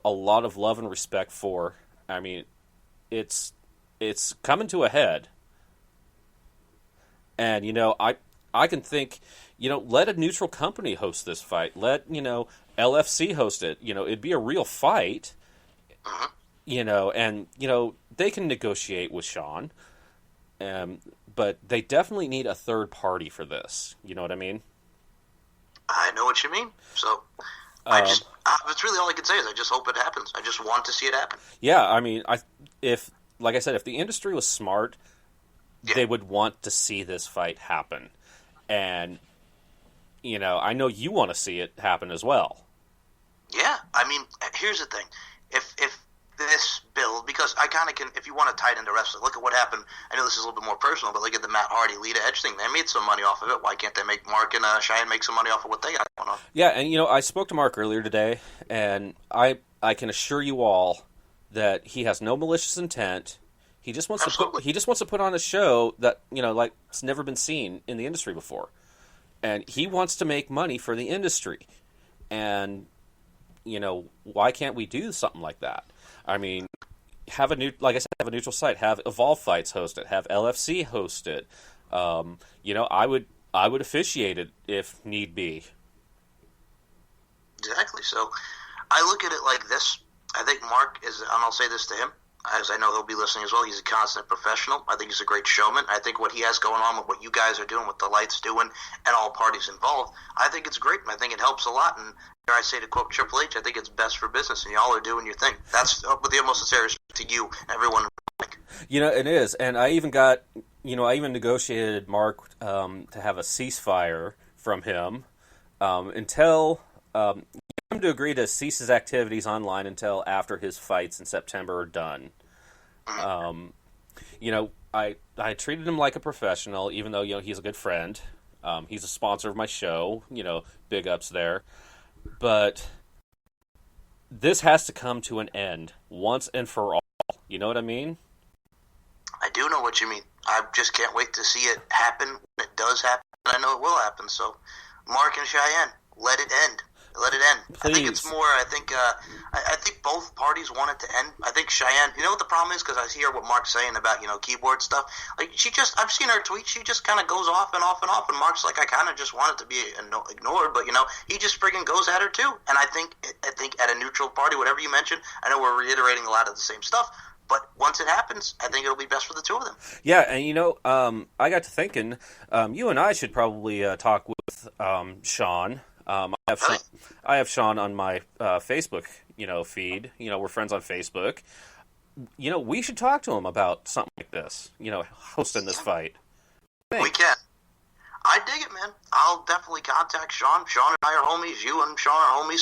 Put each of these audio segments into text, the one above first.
a lot of love and respect for. I mean, it's coming to a head, and I can think, let a neutral company host this fight. Let LFC host it. It'd be a real fight. Mhm. And they can negotiate with Sean, but they definitely need a third party for this. You know what I mean? I know what you mean. So that's really all I can say is I just hope it happens. I just want to see it happen. Yeah, I mean, like I said, if the industry was smart, Yeah. they would want to see this fight happen, and I know you want to see it happen as well. Yeah, I mean, here's the thing. If this build, because I kind of can, if you want to tie it into wrestling, look at what happened. I know this is a little bit more personal, but look at the Matt Hardy, Lita Edge thing. They made some money off of it. Why can't they make Mark and Cheyenne make some money off of what they got going on? Yeah, and I spoke to Mark earlier today, and I can assure you all that he has no malicious intent. He just wants to put on a show that like it's never been seen in the industry before, and he wants to make money for the industry, and why can't we do something like that? I mean, like I said, have a neutral site, have Evolve Fights host it, have LFC host it. I would officiate it if need be. Exactly. So I look at it like this. I think Mark is, and I'll say this to him, as I know he'll be listening as well, he's a constant professional. I think he's a great showman. I think what he has going on with what you guys are doing, what the Light's doing, and all parties involved, I think it's great. I think it helps a lot. And dare I say, to quote Triple H, I think it's best for business, and y'all are doing your thing. That's with the utmost sincere respect to you and everyone. It is. And I even got, I even negotiated Mark to have a ceasefire from him until him to agree to cease his activities online until after his fights in September are done. I treated him like a professional, even though he's a good friend. He's a sponsor of my show. Big ups there. But this has to come to an end once and for all. You know what I mean? I do know what you mean. I just can't wait to see it happen when it does happen. And I know it will happen. So, Mark and Cheyenne, let it end. Let it end. Please. I think it's more. I think both parties want it to end. I think Cheyenne. You know what the problem is? Because I hear what Mark's saying about keyboard stuff. Like I've seen her tweet. She just kind of goes off and off and off. And Mark's like, I kind of just want it to be ignored. But he just friggin' goes at her too. And I think at a neutral party, whatever you mentioned, I know we're reiterating a lot of the same stuff. But once it happens, I think it'll be best for the two of them. Yeah, and I got to thinking, you and I should probably talk with Sean. I have Sean on my Facebook, feed. We're friends on Facebook. We should talk to him about something like this. Hosting this fight. We can. I dig it, man. I'll definitely contact Sean. Sean and I are homies. You and Sean are homies.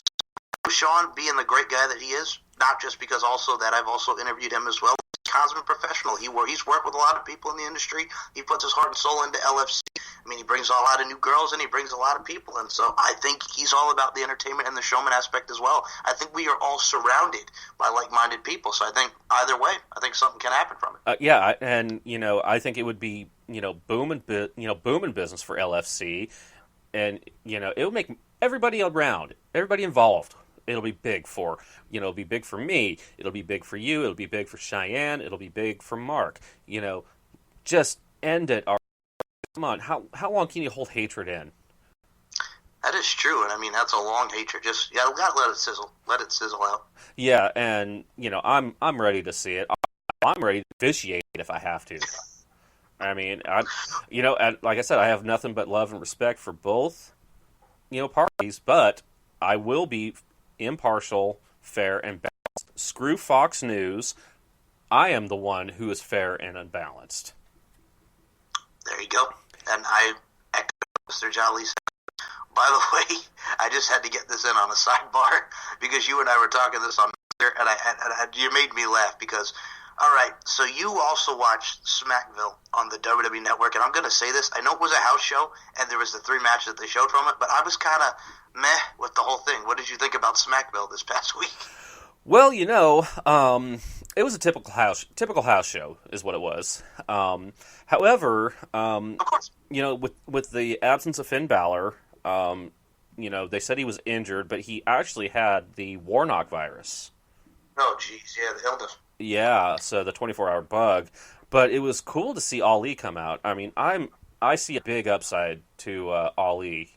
Sean being the great guy that he is, not just because also that I've also interviewed him as well. He's a consummate professional. He's worked with a lot of people in the industry. He puts his heart and soul into LFC. I mean, he brings a lot of new girls and he brings a lot of people. And so I think he's all about the entertainment and the showman aspect as well. I think we are all surrounded by like-minded people. So I think either way, I think something can happen from it. Yeah, and, I think it would be, booming business for LFC. And, it would make everybody around, everybody involved. It'll be big for, it'll be big for me. It'll be big for you. It'll be big for Cheyenne. It'll be big for Mark. Just end it. Come on. How long can you hold hatred in? That is true. And I mean, that's a long hatred. Just, we gotta let it sizzle. Let it sizzle out. Yeah. And, I'm ready to see it. I'm ready to officiate if I have to. I mean, and like I said, I have nothing but love and respect for both, parties, but I will be impartial, fair, and balanced. Screw Fox News. I am the one who is fair and unbalanced. There you go. And I echo Mr. Jolly's. By the way, I just had to get this in on a sidebar because you and I were talking this on Twitter, and you made me laugh because, all right, so you also watched Smackville on the WWE Network, and I'm going to say this. I know it was a house show, and there was the 3 matches that they showed from it, but I was kind of meh with the whole thing. What did you think about Smackville this past week? Well, it was a typical house show, is what it was. However, of course, with the absence of Finn Balor, they said he was injured, but he actually had the Warnock virus. Oh, jeez, yeah, the illness. Yeah, so the 24-hour bug. But it was cool to see Ali come out. I mean, I see a big upside to Ali.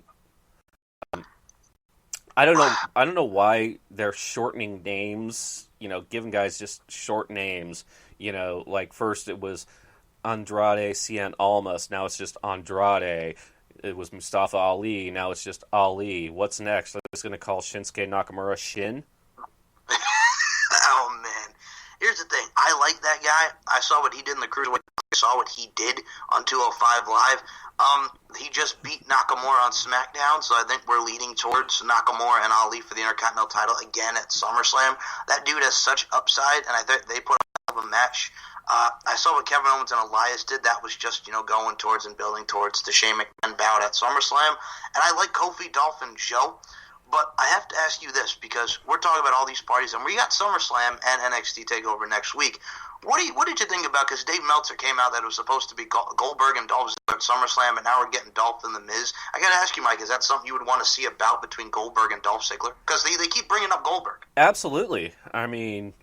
I don't know why they're shortening names. Giving guys just short names. Like first it was Andrade Cien Almas. Now it's just Andrade. It was Mustafa Ali. Now it's just Ali. What's next? I'm just going to call Shinsuke Nakamura Shin. Oh, man. Here's the thing. I like that guy. I saw what he did in the Cruiserweight. I saw what he did on 205 Live. He just beat Nakamura on SmackDown, so I think we're leading towards Nakamura and Ali for the Intercontinental title again at SummerSlam. That dude has such upside, and I think they put up a match. I saw what Kevin Owens and Elias did. That was just, going towards and building towards the Shane McMahon bout at SummerSlam. And I like Kofi, Dolph, and Joe. But I have to ask you this, because we're talking about all these parties, and we got SummerSlam and NXT TakeOver next week. What did you think about, because Dave Meltzer came out that it was supposed to be Goldberg and Dolph Ziggler at SummerSlam, and now we're getting Dolph and The Miz. I got to ask you, Mike, is that something you would want to see a bout between Goldberg and Dolph Ziggler? Because they keep bringing up Goldberg. Absolutely. I mean,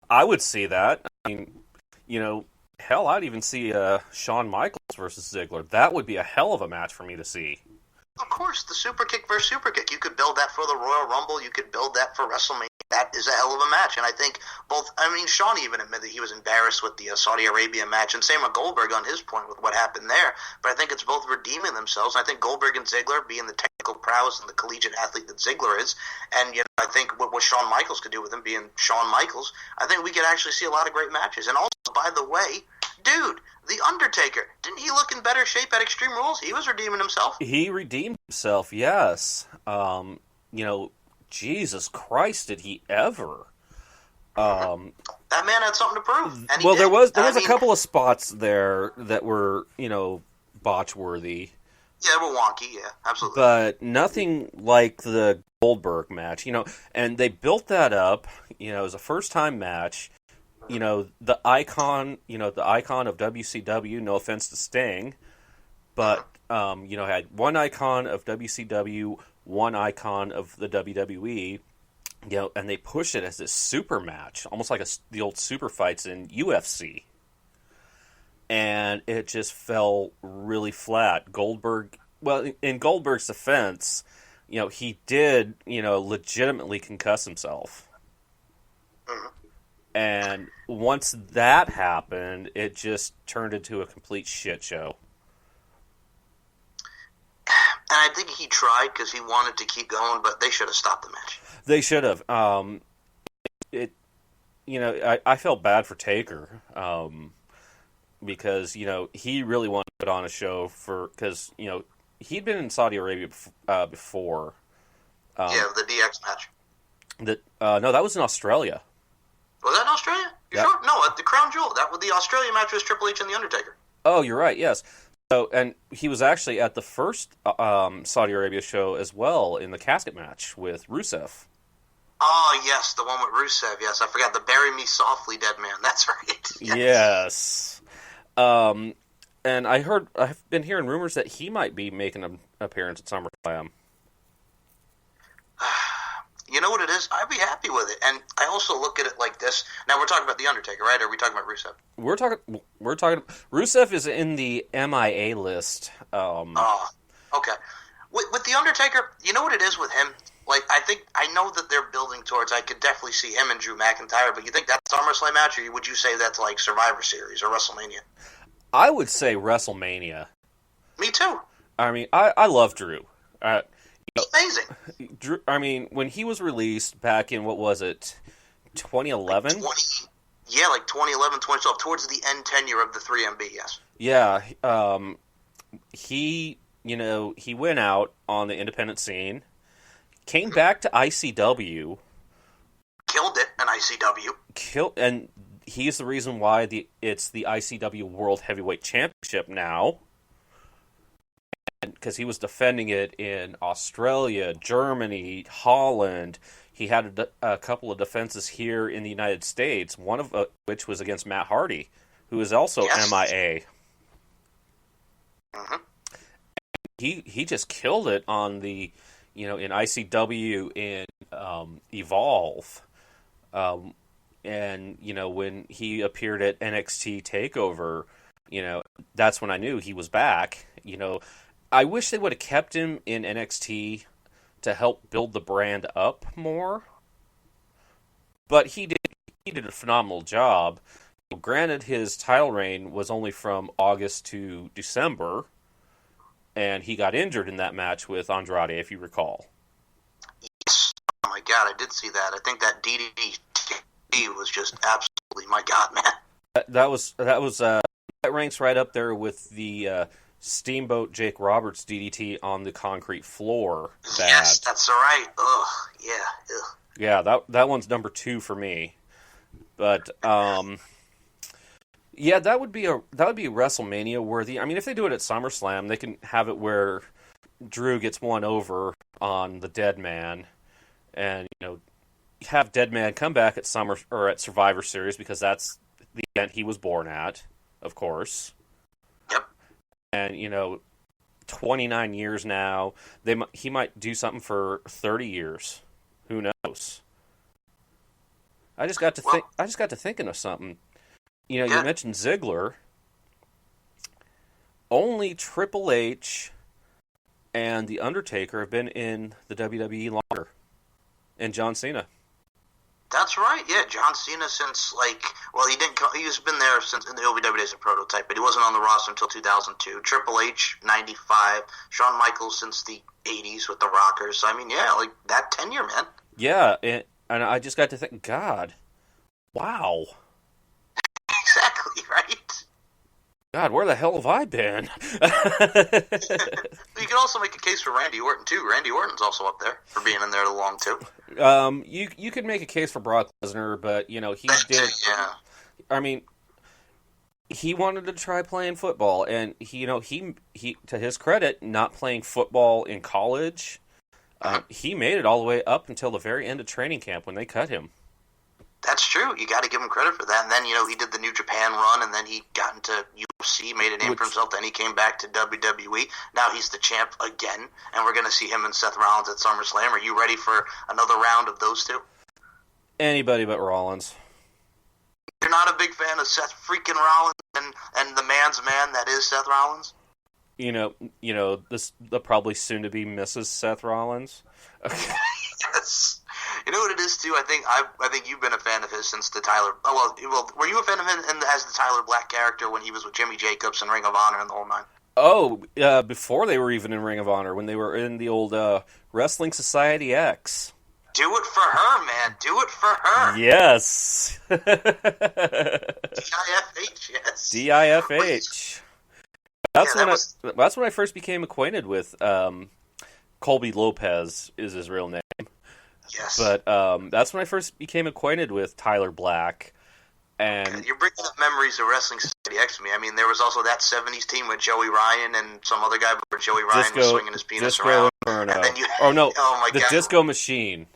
I would see that. I mean, hell, I'd even see Shawn Michaels versus Ziggler. That would be a hell of a match for me to see. Of course, the super kick versus super kick. You could build that for the Royal Rumble. You could build that for WrestleMania. That is a hell of a match. And I think Shawn even admitted he was embarrassed with the Saudi Arabia match. And same with Goldberg on his point with what happened there. But I think it's both redeeming themselves. I think Goldberg and Ziggler, being the technical prowess and the collegiate athlete that Ziggler is, and I think what Shawn Michaels could do with him being Shawn Michaels, I think we could actually see a lot of great matches. And also, by the way, dude, The Undertaker, didn't he look in better shape at Extreme Rules? He was redeeming himself. He redeemed himself, yes. Jesus Christ, did he ever? That man had something to prove. And well, there was a couple of spots there that were, botch-worthy. Yeah, they were wonky, yeah, absolutely. But nothing like the Goldberg match, and they built that up, as a first-time match. The icon of WCW, no offense to Sting, but, had one icon of WCW, one icon of the WWE, and they pushed it as this super match, almost like the old super fights in UFC. And it just fell really flat. Goldberg, well, in Goldberg's defense, he did, legitimately concuss himself. Mm-hmm. And once that happened, it just turned into a complete shit show. And I think he tried because he wanted to keep going, but they should have stopped the match. They should have. I felt bad for Taker because he really wanted to put on a show because he'd been in Saudi Arabia before. The DX match. No, that was in Australia. Was that in Australia? You sure? No, at the Crown Jewel. That was the Australian match was Triple H and The Undertaker. Oh, you're right. Yes. So, and he was actually at the first Saudi Arabia show as well in the casket match with Rusev. Oh, yes, the one with Rusev. Yes, I forgot the "Bury Me Softly" dead man. That's right. Yes. And I've been hearing rumors that he might be making an appearance at SummerSlam. You know what it is? I'd be happy with it. And I also look at it like this. Now, we're talking about The Undertaker, right? Or are we talking about Rusev? We're talking... Rusev is in the MIA list. Oh, okay. With The Undertaker, you know what it is with him? Like, I know that they're building towards... I could definitely see him and Drew McIntyre, but you think that's SummerSlam match, or would you say that's like Survivor Series or WrestleMania? I would say WrestleMania. Me too. I mean, I love Drew. Amazing. Drew, I mean, when he was released back in, what was it, 2011? Like 2011, 2012, towards the end tenure of the 3MB, yes. Yeah, he went out on the independent scene, came back to ICW. Killed it in ICW. And he's the reason why it's the ICW World Heavyweight Championship now. Because he was defending it in Australia, Germany, Holland. He had a couple of defenses here in the United States, one of which was against Matt Hardy, who is also MIA. Mm-hmm. He just killed it on the, in ICW in Evolve. And, when he appeared at NXT TakeOver, that's when I knew he was back. I wish they would have kept him in NXT to help build the brand up more. But he did a phenomenal job. Granted, his title reign was only from August to December, and he got injured in that match with Andrade, if you recall. Yes. Oh my God, I did see that. I think that DDT was just absolutely, my God, man. That ranks right up there with the Steamboat Jake Roberts DDT on the concrete floor. Yes, that's right. Ugh, yeah. Ugh. Yeah, that one's number 2 for me. But yeah, that would be WrestleMania worthy. I mean, if they do it at SummerSlam, they can have it where Drew gets one over on the Dead Man, and have Dead Man come back at at Survivor Series, because that's the event he was born at, of course. Yep. And 29 years now, he might do something for 30 years. Who knows? I just got to thinking of something. You mentioned Ziggler. Only Triple H and The Undertaker have been in the WWE longer. And John Cena. That's right, yeah. John Cena since, he's been there since in the OVW days of Prototype, but he wasn't on the roster until 2002. Triple H, 95. Shawn Michaels since the 80s with the Rockers. So, I mean, yeah, that tenure, man. Yeah, and I just got to think, God, wow. Exactly, right? God, where the hell have I been? You can also make a case for Randy Orton, too. Randy Orton's also up there for being in there long, too. You could make a case for Brock Lesnar, but, he did... Yeah. I mean, he wanted to try playing football, and, he to his credit, not playing football in college, he made it all the way up until the very end of training camp when they cut him. That's true. You got to give him credit for that. And then, he did the New Japan run, and then he got into UFC, made a name for himself. Then he came back to WWE. Now he's the champ again, and we're going to see him and Seth Rollins at SummerSlam. Are you ready for another round of those two? Anybody but Rollins. You're not a big fan of Seth freaking Rollins and the man's man that is Seth Rollins? The probably soon-to-be Mrs. Seth Rollins. Yes. You know what it is too. I think you've been a fan of his since the Tyler. Oh well, were you a fan of him as the Tyler Black character when he was with Jimmy Jacobs and Ring of Honor and the whole nine? Oh, before they were even in Ring of Honor, when they were in the old Wrestling Society X. Do it for her, man. Do it for her. Yes. DIFH, yes. DIFH. That's when I first became acquainted with Colby Lopez is his real name. Yes. But that's when I first became acquainted with Tyler Black. And you're bringing up memories of Wrestling Society X to me. I mean, there was also that 70s team with Joey Ryan and some other guy where Joey Ryan was swinging his penis around. Inferno. And then the Disco Machine.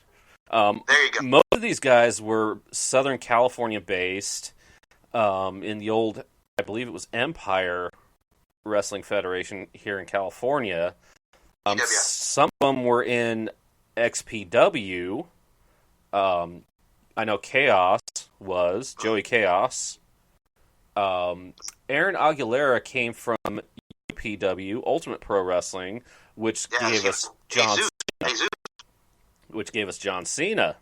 There you go. Most of these guys were Southern California based in the old, I believe it was Empire Wrestling Federation here in California. Some of them were in XPW. I know Chaos was Joey Chaos. Aaron Aguilera came from UPW, Ultimate Pro Wrestling, which gave us John Cena.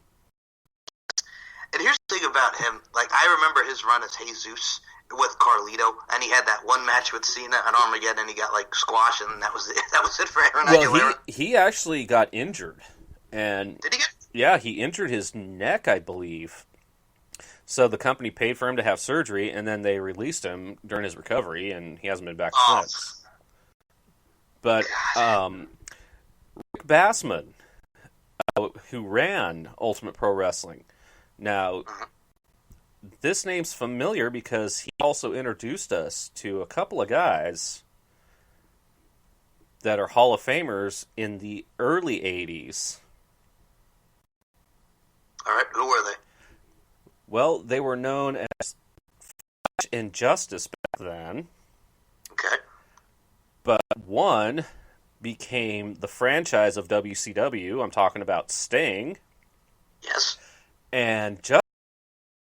And here's the thing about him. I remember his run as Jesus with Carlito, and he had that one match with Cena at Armageddon, and he got squashed, and that was it. That was it for Aaron Aguilera. He actually got injured, and did he get? Yeah, he injured his neck, I believe. So the company paid for him to have surgery, and then they released him during his recovery, and he hasn't been back since. But Rick Bassman, who ran Ultimate Pro Wrestling, now. This name's familiar because he also introduced us to a couple of guys that are Hall of Famers in the early 80s. All right, who were they? Well, they were known as Flash and Justice back then. Okay. But one became the franchise of WCW. I'm talking about Sting. Yes. And just